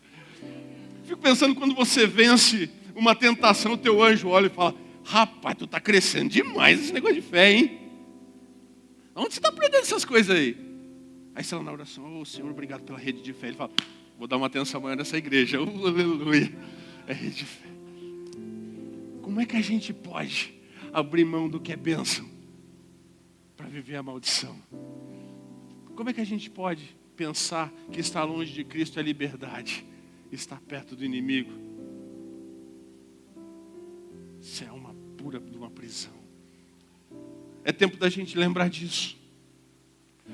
Fico pensando, quando você vence uma tentação, o teu anjo olha e fala: rapaz, tu está crescendo demais esse negócio de fé, hein? Onde você está aprendendo essas coisas aí? Aí você lá na oração: Senhor, obrigado pela rede de fé. Ele fala: vou dar uma atenção maior nessa igreja. Aleluia. É rede de fé. Como é que a gente pode abrir mão do que é bênção para viver a maldição? Como é que a gente pode pensar que estar longe de Cristo é liberdade, estar perto do inimigo? Isso é uma pura de uma prisão. É tempo da gente lembrar disso.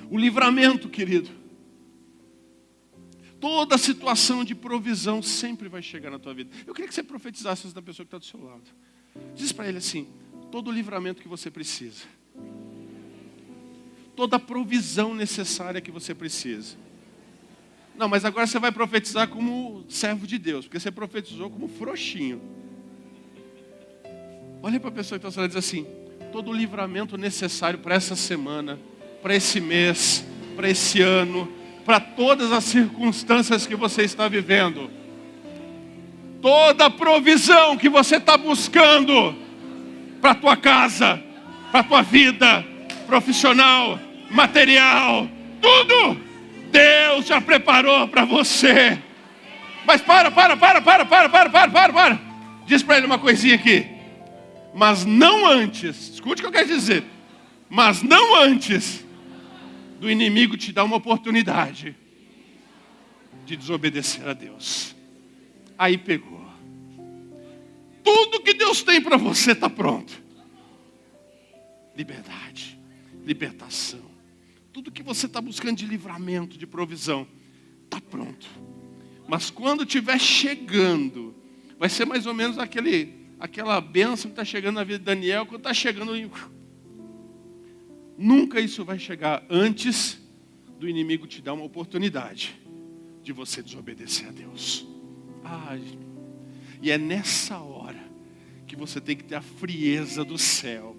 O livramento, querido. Toda situação de provisão sempre vai chegar na tua vida. Eu queria que você profetizasse isso da pessoa que está do seu lado. Diz para ele assim: todo o livramento que você precisa, toda a provisão necessária que você precisa. Não, mas agora você vai profetizar como servo de Deus, porque você profetizou como frouxinho. Olha para a pessoa que está do seu lado e diz assim: todo o livramento necessário para essa semana, para esse mês, para esse ano, para todas as circunstâncias que você está vivendo. Toda a provisão que você está buscando para a tua casa, para a tua vida profissional, material, tudo, Deus já preparou para você. Mas para. Diz para ele uma coisinha aqui. Mas não antes, escute o que eu quero dizer. Mas não antes do inimigo te dar uma oportunidade de desobedecer a Deus. Aí pegou. Tudo que Deus tem para você está pronto. Liberdade, libertação. Tudo que você está buscando de livramento, de provisão, está pronto. Mas quando estiver chegando, vai ser mais ou menos aquela bênção que está chegando na vida de Daniel, quando está chegando. Nunca isso vai chegar antes do inimigo te dar uma oportunidade de você desobedecer a Deus. E é nessa hora que você tem que ter a frieza do céu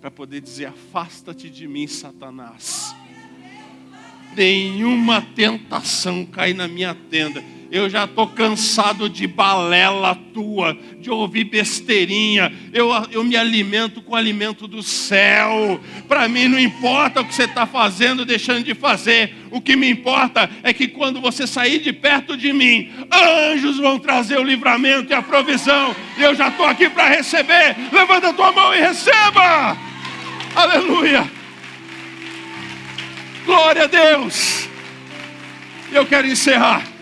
para poder dizer: afasta-te de mim, Satanás. Nenhuma tentação cai na minha tenda. Eu já estou cansado de balela tua, de ouvir besteirinha. Eu me alimento com o alimento do céu. Para mim não importa o que você está fazendo, deixando de fazer. O que me importa é que quando você sair de perto de mim, anjos vão trazer o livramento e a provisão. E eu já estou aqui para receber. Levanta a tua mão e receba. Aleluia. Glória a Deus. Eu quero encerrar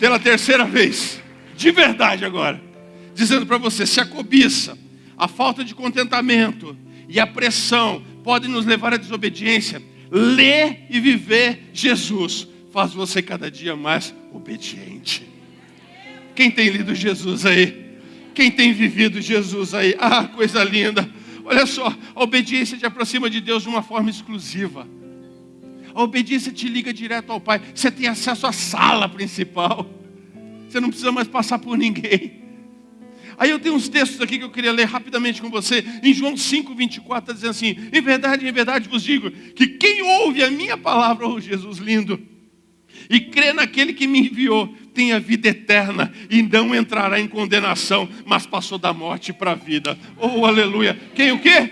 pela terceira vez, de verdade agora, dizendo para você: se a cobiça, a falta de contentamento e a pressão podem nos levar à desobediência, ler e viver Jesus faz você cada dia mais obediente. Quem tem lido Jesus aí? Quem tem vivido Jesus aí? Coisa linda. Olha só, a obediência te aproxima de Deus de uma forma exclusiva. A obediência te liga direto ao Pai. Você tem acesso à sala principal. Você não precisa mais passar por ninguém. Aí eu tenho uns textos aqui que eu queria ler rapidamente com você. Em João 5:24 está dizendo assim: em verdade vos digo, que quem ouve a minha palavra, Jesus lindo, e crê naquele que me enviou, tem a vida eterna e não entrará em condenação, mas passou da morte para a vida. Aleluia. Quem o quê?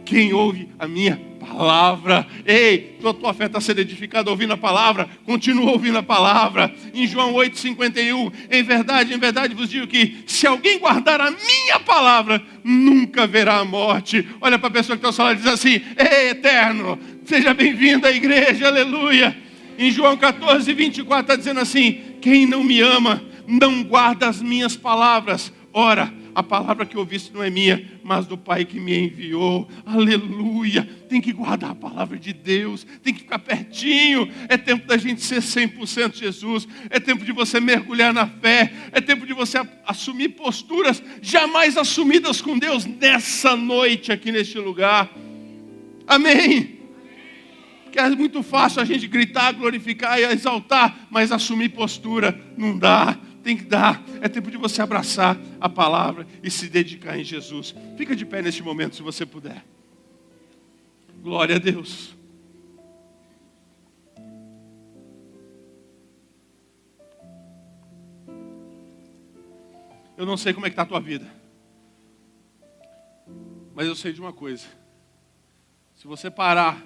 Quem ouve a minha palavra. Ei, tua fé está sendo edificada ouvindo a palavra. Continua ouvindo a palavra. Em João 8:51, em verdade vos digo que se alguém guardar a minha palavra, nunca verá a morte. Olha para a pessoa que está ao seu lado e diz assim: ei, eterno, seja bem-vindo à igreja, aleluia. Em João 14:24 está dizendo assim: quem não me ama, não guarda as minhas palavras. Ora, A palavra que ouviste não é minha, mas do Pai que me enviou. Aleluia. Tem que guardar a palavra de Deus. Tem que ficar pertinho. É tempo da gente ser 100% Jesus. É tempo de você mergulhar na fé. É tempo de você assumir posturas jamais assumidas com Deus nessa noite aqui neste lugar. Amém. Que é muito fácil a gente gritar, glorificar e exaltar, mas assumir postura não dá. Tem que dar. É tempo de você abraçar a palavra e se dedicar em Jesus. Fica de pé neste momento, se você puder. Glória a Deus. Eu não sei como é que está a tua vida, mas eu sei de uma coisa. Se você parar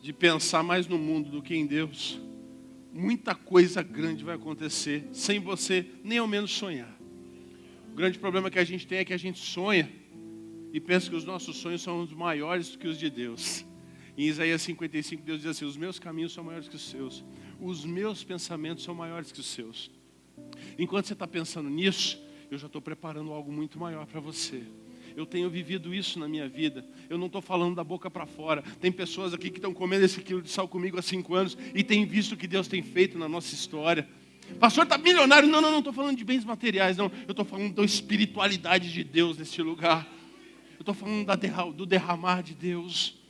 de pensar mais no mundo do que em Deus, muita coisa grande vai acontecer sem você nem ao menos sonhar. O grande problema que a gente tem é que a gente sonha e pensa que os nossos sonhos são os maiores do que os de Deus. Em Isaías 55, Deus diz assim: os meus caminhos são maiores que os seus, os meus pensamentos são maiores que os seus. Enquanto você está pensando nisso, eu já estou preparando algo muito maior para você. Eu tenho vivido isso na minha vida. Eu não estou falando da boca para fora. Tem pessoas aqui que estão comendo esse quilo de sal comigo há 5 anos e têm visto o que Deus tem feito na nossa história. Pastor, está milionário. Não estou falando de bens materiais, não. Eu estou falando da espiritualidade de Deus neste lugar. Eu estou falando do derramar de Deus.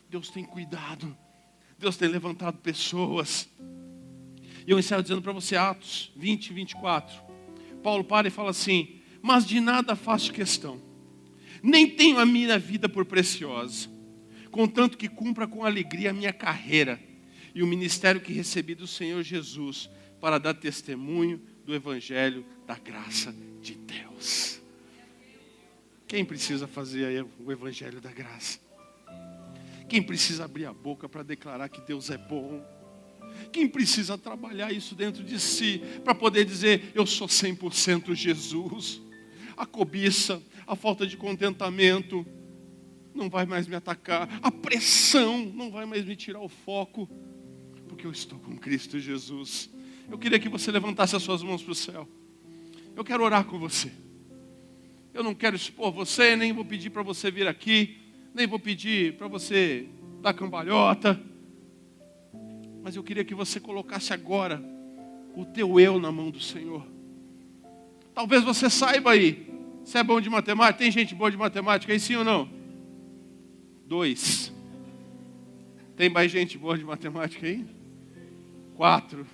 Deus tem cuidado. Deus tem levantado pessoas. E eu encerro dizendo para você, Atos 20, 24. Paulo para e fala assim: mas de nada faço questão, nem tenho a minha vida por preciosa, contanto que cumpra com alegria a minha carreira e o ministério que recebi do Senhor Jesus, para dar testemunho do Evangelho da graça de Deus. Quem precisa fazer aí o Evangelho da graça? Quem precisa abrir a boca para declarar que Deus é bom? Quem precisa trabalhar isso dentro de si para poder dizer: eu sou 100% Jesus? A cobiça, a falta de contentamento não vai mais me atacar. A pressão não vai mais me tirar o foco, porque eu estou com Cristo Jesus. Eu queria que você levantasse as suas mãos para o céu. Eu quero orar com você. Eu não quero expor você, nem vou pedir para você vir aqui, nem vou pedir para você dar cambalhota. Mas eu queria que você colocasse agora o teu eu na mão do Senhor. Talvez você saiba aí, você é bom de matemática? Tem gente boa de matemática aí, sim ou não? 2. Tem mais gente boa de matemática aí? 4.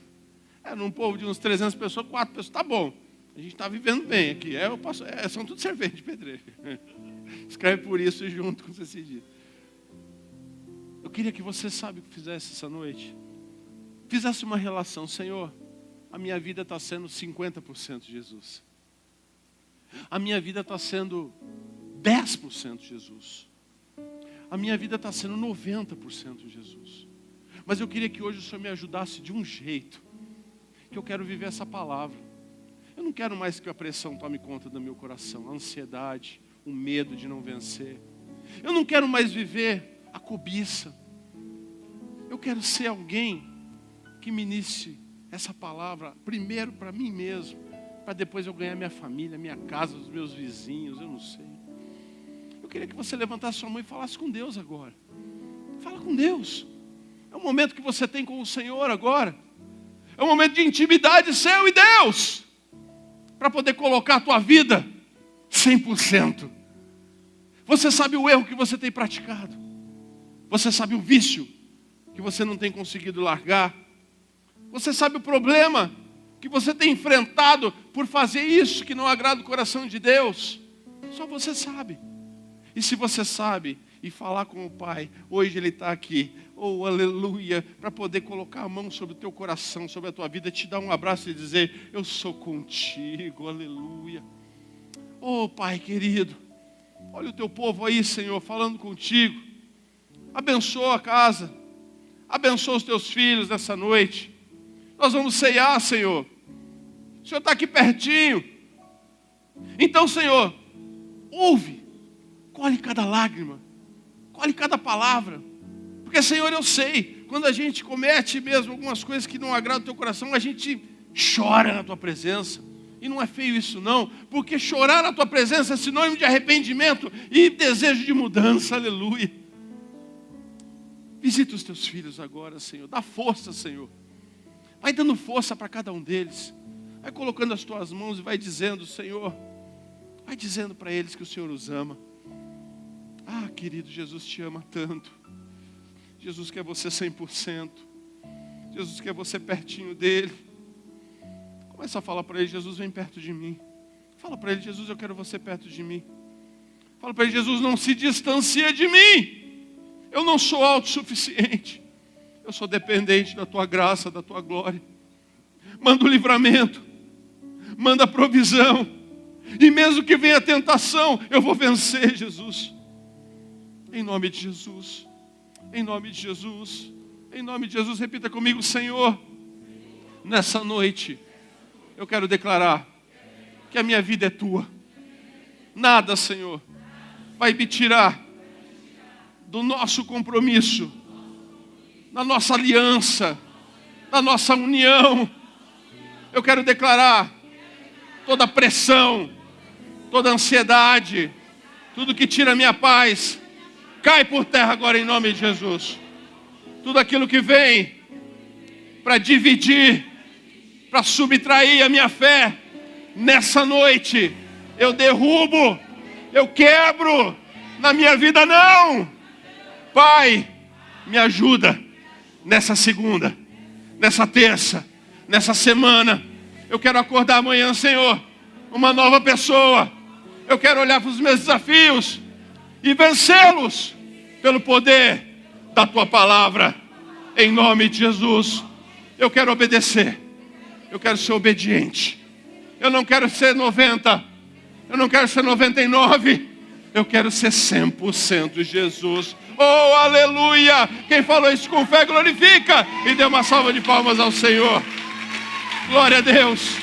Num povo de uns 300 pessoas, 4 pessoas, tá bom. A gente está vivendo bem aqui. São tudo servente de pedreiro. Escreve por isso junto com esse dia. Eu queria que você, sabe o que fizesse essa noite? Fizesse uma relação: Senhor, a minha vida está sendo 50% Jesus. A minha vida está sendo 10% Jesus. A minha vida está sendo 90% Jesus. Mas eu queria que hoje o Senhor me ajudasse de um jeito, que eu quero viver essa palavra. Eu não quero mais que a pressão tome conta do meu coração, a ansiedade, o medo de não vencer. Eu não quero mais viver a cobiça. Eu quero ser alguém que ministre essa palavra primeiro para mim mesmo, para depois eu ganhar minha família, minha casa, os meus vizinhos, eu não sei. Eu queria que você levantasse sua mão e falasse com Deus agora. Fala com Deus. É um momento que você tem com o Senhor agora. É um momento de intimidade seu e Deus, para poder colocar a tua vida 100%. Você sabe o erro que você tem praticado. Você sabe o vício que você não tem conseguido largar. Você sabe o problema que você tem enfrentado por fazer isso que não agrada o coração de Deus. Só você sabe. E se você sabe e falar com o Pai, hoje Ele está aqui, oh aleluia, para poder colocar a mão sobre o teu coração, sobre a tua vida, te dar um abraço e dizer: eu sou contigo, aleluia. Oh Pai querido, olha o teu povo aí, Senhor, falando contigo. Abençoa a casa, abençoa os teus filhos nessa noite. Nós vamos ceiar, Senhor. O Senhor está aqui pertinho. Então, Senhor, ouve, colhe cada lágrima, colhe cada palavra. Porque, Senhor, eu sei, quando a gente comete mesmo algumas coisas que não agradam o teu coração, a gente chora na tua presença. E não é feio isso não, porque chorar na tua presença é sinônimo de arrependimento e desejo de mudança, aleluia. Visita os teus filhos agora, Senhor, dá força, Senhor. Vai dando força para cada um deles. Vai colocando as tuas mãos e vai dizendo, Senhor, vai dizendo para eles que o Senhor os ama. Ah, querido, Jesus te ama tanto. Jesus quer você 100%. Jesus quer você pertinho dele. Começa a falar para ele, Jesus, vem perto de mim. Fala para ele, Jesus, eu quero você perto de mim. Fala para ele, Jesus, não se distancia de mim. Eu não sou autossuficiente. Eu sou dependente da tua graça, da tua glória. Manda o livramento. Manda a provisão. E mesmo que venha a tentação, eu vou vencer, Jesus. Em nome de Jesus. Em nome de Jesus. Em nome de Jesus, repita comigo, Senhor. Nessa noite, eu quero declarar que a minha vida é tua. Nada, Senhor, vai me tirar do nosso compromisso, da nossa aliança, da nossa união. Eu quero declarar toda pressão, toda ansiedade, tudo que tira a minha paz, cai por terra agora em nome de Jesus. Tudo aquilo que vem para dividir, para subtrair a minha fé, nessa noite, eu derrubo, eu quebro, na minha vida não. Pai, me ajuda nessa segunda, nessa terça, nessa semana. Eu quero acordar amanhã, Senhor, uma nova pessoa. Eu quero olhar para os meus desafios e vencê-los pelo poder da tua palavra, em nome de Jesus. Eu quero obedecer. Eu quero ser obediente. Eu não quero ser 90. Eu não quero ser 99. Eu quero ser 100% Jesus. Oh, aleluia! Quem falou isso com fé, glorifica. E dê uma salva de palmas ao Senhor. Glória a Deus.